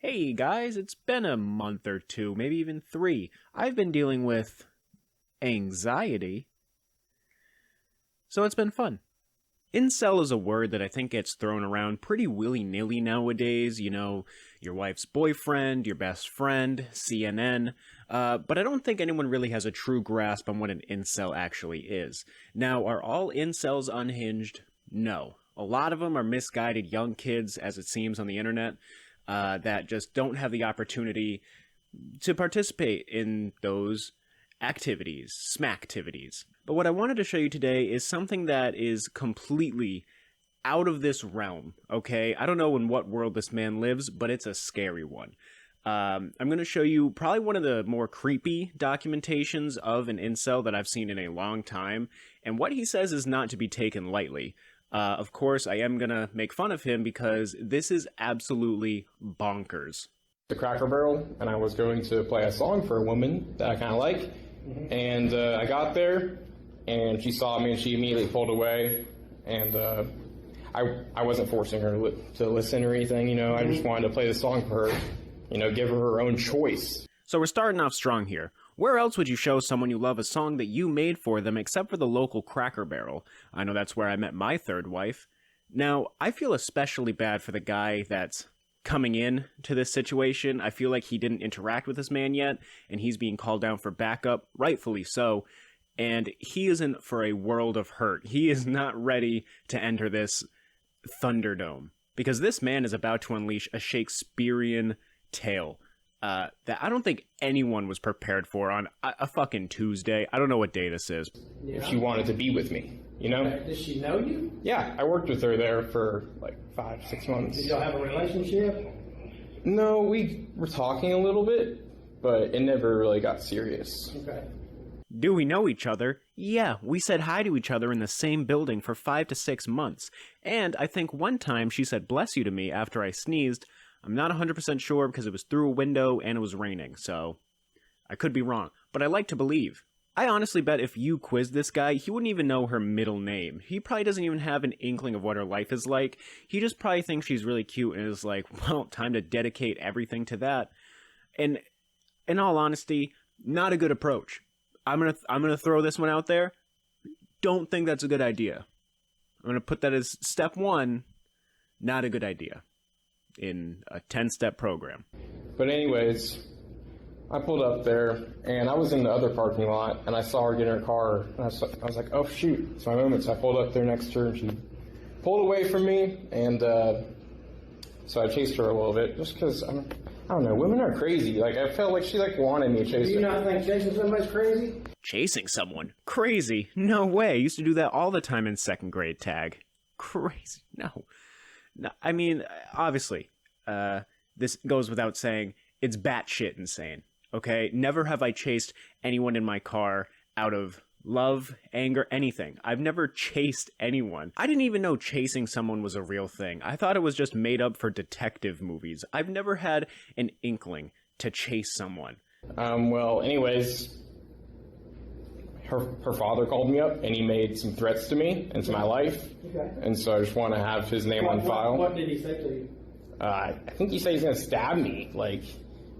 Hey guys, it's been a month or two, maybe even 3. I've been dealing with anxiety, so it's been fun. Incel is a word that I think gets thrown around pretty willy-nilly nowadays. You know, your wife's boyfriend, your best friend, CNN. But I don't think anyone really has a true grasp on what an incel actually is. Now, are all incels unhinged? No. A lot of them are misguided young kids, as it seems on the internet, that just don't have the opportunity to participate in those activities, smacktivities. But what I wanted to show you today is something that is completely out of this realm, okay? I don't know in what world this man lives, but it's a scary one. I'm going to show you probably one of the more creepy documentations of an incel that I've seen in a long time, and what he says is not to be taken lightly. Of course, I am going to make fun of him because this is absolutely bonkers. The Cracker Barrel, and I was going to play a song for a woman that I kind of like, and I got there, and she saw me, and she immediately pulled away, and I wasn't forcing her to listen or anything, you know, I just wanted to play the song for her, you know, give her her own choice. So we're starting off strong here. Where else would you show someone you love a song that you made for them except for the local Cracker Barrel? I know that's where I met my third wife. Now, I feel especially bad for the guy that's coming in to this situation. I feel like he didn't interact with this man yet, and he's being called down for backup, rightfully so, and he is in for a world of hurt. He is not ready to enter this Thunderdome, because this man is about to unleash a Shakespearean tale that I don't think anyone was prepared for on a fucking Tuesday. I don't know what day this is. Yeah. If she wanted to be with me, you know? Does she know you? Yeah, I worked with her there for like 5-6 months. Did y'all have a relationship? No, we were talking a little bit, but it never really got serious. Okay. Do we know each other? Yeah, we said hi to each other in the same building for 5 to 6 months. And I think one time she said bless you to me after I sneezed. I'm not 100% sure because it was through a window and it was raining, so I could be wrong, but I like to believe. I honestly bet if you quizzed this guy, he wouldn't even know her middle name. He probably doesn't even have an inkling of what her life is like. He just probably thinks she's really cute and is like, well, time to dedicate everything to that. And in all honesty, not a good approach. I'm gonna throw this one out there. Don't think that's a good idea. I'm gonna put that as step 1, not a good idea in a 10-step program. But anyways, I pulled up there, and I was in the other parking lot, and I saw her get in her car, and I was like, oh shoot, it's my moment. So I pulled up there next to her, and she pulled away from me, and so I chased her a little bit, just because, I don't know, women are crazy. Like, I felt like she wanted me to chase her. Do you not think chasing somebody's crazy? Chasing someone? Crazy? No way. I used to do that all the time in 2nd grade tag. Crazy? No, I mean, obviously, this goes without saying, it's batshit insane, okay? Never have I chased anyone in my car out of love, anger, anything. I've never chased anyone. I didn't even know chasing someone was a real thing. I thought it was just made up for detective movies. I've never had an inkling to chase someone. Well, anyways, her father called me up, and he made some threats to me and to my life. Okay. And so I just want to have his name on file. What did he say to you? I think he said he's going to stab me,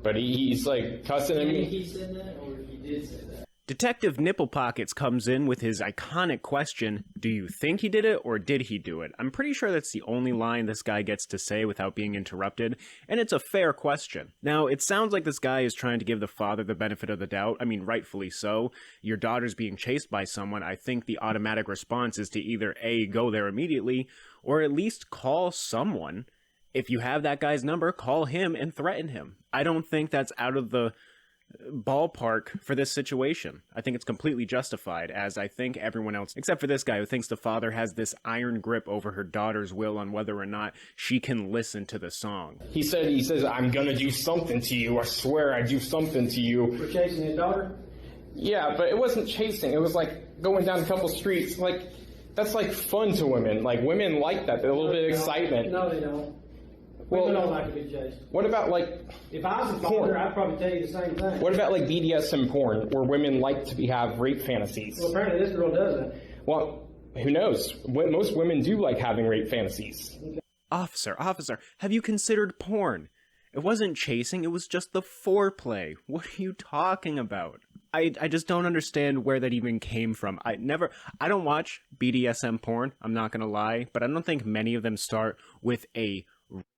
but he's like cussing at me. He said that, or he did say that? Detective Nipple Pockets comes in with his iconic question, do you think he did it or did he do it? I'm pretty sure that's the only line this guy gets to say without being interrupted, and it's a fair question. Now, it sounds like this guy is trying to give the father the benefit of the doubt. I mean, rightfully so. Your daughter's being chased by someone. I think the automatic response is to either A, go there immediately, or at least call someone. If you have that guy's number, call him and threaten him. I don't think that's out of the ballpark for this situation. I think it's completely justified, as I think everyone else, except for this guy who thinks the father has this iron grip over her daughter's will on whether or not she can listen to the song. He says, I'm gonna do something to you. I swear I'd do something to you. For chasing his daughter? Yeah, but it wasn't chasing. It was like going down a couple streets. Like, that's like fun to women. Like, women like that. They're a little bit of excitement. No, they don't. Well, women don't like to be chased. What about, like, if I was a father, I'd probably tell you the same thing. What about, like, BDSM porn, where women like to have rape fantasies? Well, apparently this girl doesn't. Well, who knows? Most women do like having rape fantasies. Officer, have you considered porn? It wasn't chasing, it was just the foreplay. What are you talking about? I just don't understand where that even came from. I don't watch BDSM porn, I'm not gonna lie, but I don't think many of them start with a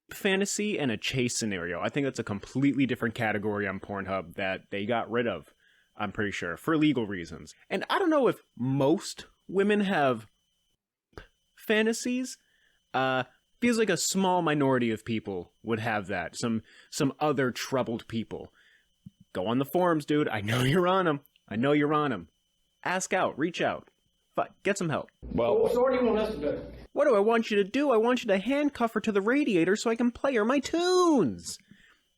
fantasy and a chase scenario. I think that's a completely different category on Pornhub that they got rid of, I'm pretty sure, for legal reasons. And I don't know if most women have fantasies. Feels like a small minority of people would have that. Some other troubled people. Go on the forums, dude. I know you're on them. I know you're on them. Ask out. Reach out. Get some help. Well, So what do you want us to do? What do I want you to do? I want you to handcuff her to the radiator so I can play her my tunes.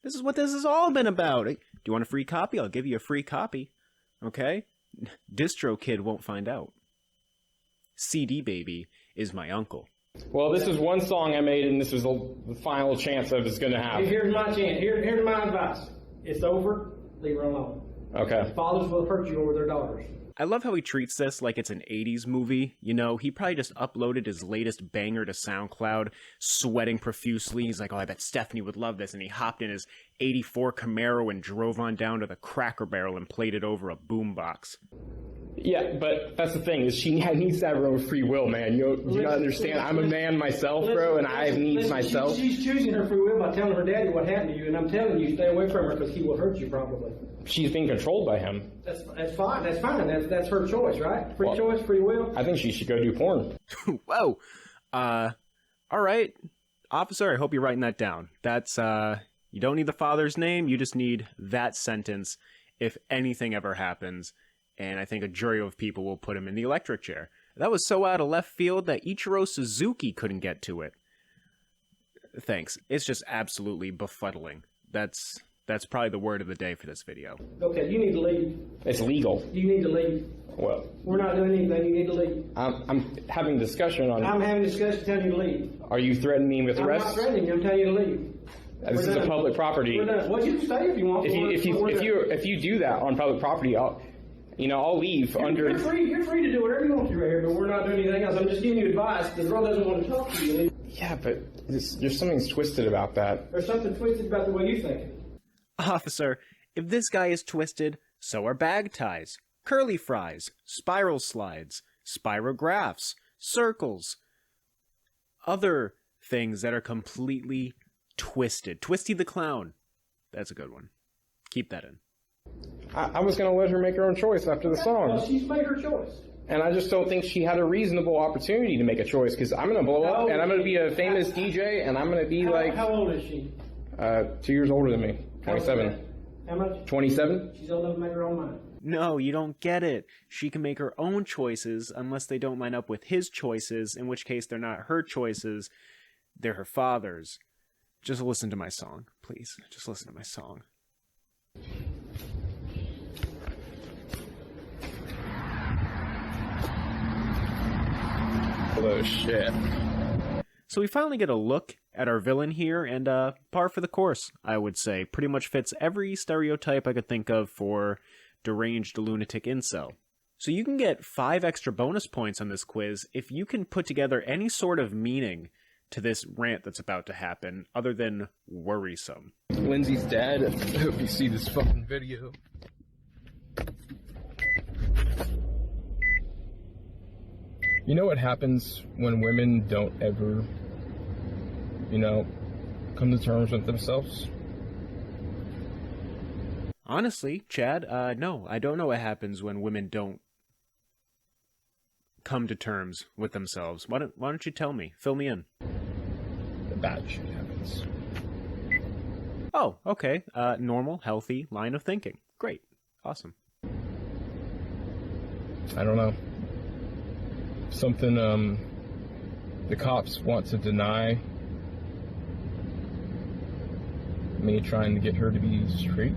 This is what this has all been about. Do you want a free copy? I'll give you a free copy. Okay? DistroKid won't find out. CD Baby is my uncle. well, this is one song I made, and this was the final chance I was going to have. Here's my chance. Here's my advice. It's over. Leave her alone. Okay. Fathers will hurt you over their daughters. I love how he treats this like it's an 80s movie. You know, he probably just uploaded his latest banger to SoundCloud, sweating profusely. He's like, oh, I bet Stephanie would love this. And he hopped in his 84 Camaro and drove on down to the Cracker Barrel and played it over a boombox. Yeah, but that's the thing, is she needs to have her own free will, man. You gotta understand, I'm a man myself, bro, and I have needs myself. She's choosing her free will by telling her daddy what happened to you, and I'm telling you, stay away from her because he will hurt you probably. She's being controlled by him. That's fine. That's fine. That's her choice, right? Free choice, free will. I think she should go do porn. Whoa. All right. Officer, I hope you're writing that down. That's, you don't need the father's name. You just need that sentence if anything ever happens. And I think a jury of people will put him in the electric chair. That was so out of left field that Ichiro Suzuki couldn't get to it. Thanks. It's just absolutely befuddling. That's probably the word of the day for this video. Okay, you need to leave. It's legal. You need to leave. Well, We're not doing anything. You need to leave. I'm having discussion on. I'm having a discussion telling you to leave. Are you threatening me with I'm arrest? not threatening you. I'm telling you to leave. This is a public property. We're done. Well, you can stay if you want. If you do that on public property, I'll leave under. You're free to do whatever you want to right here, but we're not doing anything else. I'm just giving you advice. The girl doesn't want to talk to you. Yeah, but there's something twisted about that. There's something twisted about the way you think. Officer, if this guy is twisted, so are bag ties, curly fries, spiral slides, spirographs, circles, other things that are completely twisted. Twisty the Clown. That's a good one. Keep that in. I was going to let her make her own choice after the song. Well, she's made her choice. And I just don't think she had a reasonable opportunity to make a choice, because I'm going to blow up, and I'm going to be a famous DJ, and I'm going to be How old is she? 2 years older than me. 27. How much? 27? She's old enough to make her own mind. No, you don't get it. She can make her own choices unless they don't line up with his choices, in which case they're not her choices, they're her father's. Just listen to my song, please. Just listen to my song. Oh, shit. So we finally get a look at our villain here, and par for the course, I would say. Pretty much fits every stereotype I could think of for deranged lunatic incel. So you can get 5 extra bonus points on this quiz if you can put together any sort of meaning to this rant that's about to happen, other than worrisome. Lindsay's dad. I hope you see this fucking video. You know what happens when women don't ever, come to terms with themselves? Honestly, Chad, no, I don't know what happens when women don't come to terms with themselves. Why don't you tell me? Fill me in. The bad shit happens. Oh, okay. Normal, healthy line of thinking. Great. Awesome. I don't know. Something, the cops want to deny me trying to get her to be straight.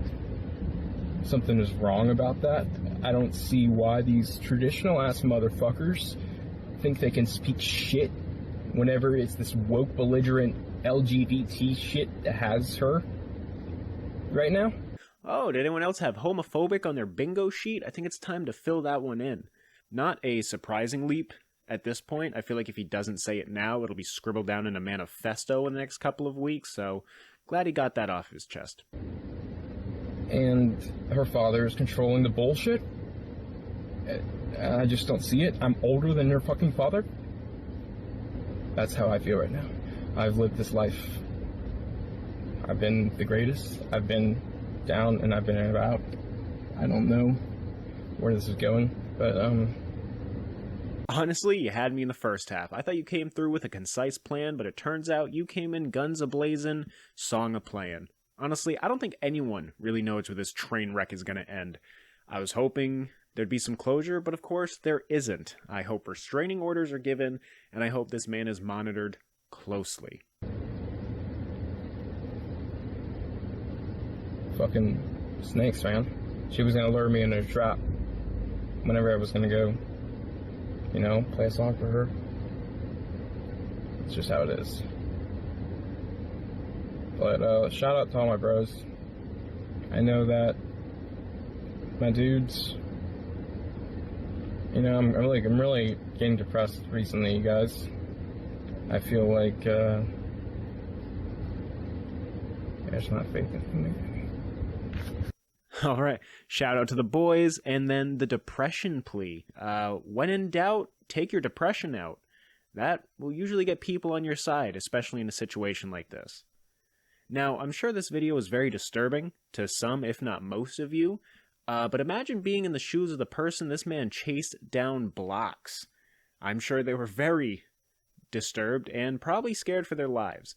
Something is wrong about that. I don't see why these traditional-ass motherfuckers think they can speak shit whenever it's this woke, belligerent LGBT shit that has her right now. Oh, did anyone else have homophobic on their bingo sheet? I think it's time to fill that one in. Not a surprising leap at this point. I feel like if he doesn't say it now, it'll be scribbled down in a manifesto in the next couple of weeks, so Glad he got that off his chest. And her father is controlling the bullshit. I just don't see it. I'm older than her fucking father. That's how I feel right now. I've lived this life. I've been the greatest. I've been down and I've been about. I don't know where this is going, but Honestly, you had me in the first half. I thought you came through with a concise plan, but it turns out you came in guns a-blazing, song a-playin'. Honestly, I don't think anyone really knows where this train wreck is going to end. I was hoping there'd be some closure, but of course there isn't. I hope restraining orders are given, and I hope this man is monitored closely. Fucking snakes, man. She was gonna lure me into a trap whenever I was gonna go, you know, play a song for her. It's just how it is. But shout out to all my bros. I know that my dudes, you know, I'm really getting depressed recently, you guys. I feel like there's not faith in me. All right, shout out to the boys, and then the depression plea. When in doubt, take your depression out. That will usually get people on your side, especially in a situation like this. Now, I'm sure this video is very disturbing to some, if not most of you, but imagine being in the shoes of the person this man chased down blocks. I'm sure they were very disturbed and probably scared for their lives.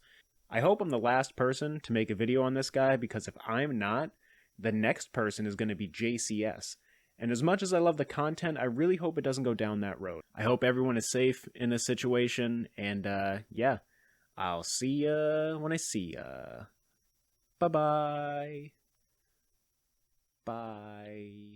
I hope I'm the last person to make a video on this guy, because if I'm not, the next person is going to be JCS. And as much as I love the content, I really hope it doesn't go down that road. I hope everyone is safe in this situation, and yeah, I'll see ya when I see ya. Bye-bye. Bye.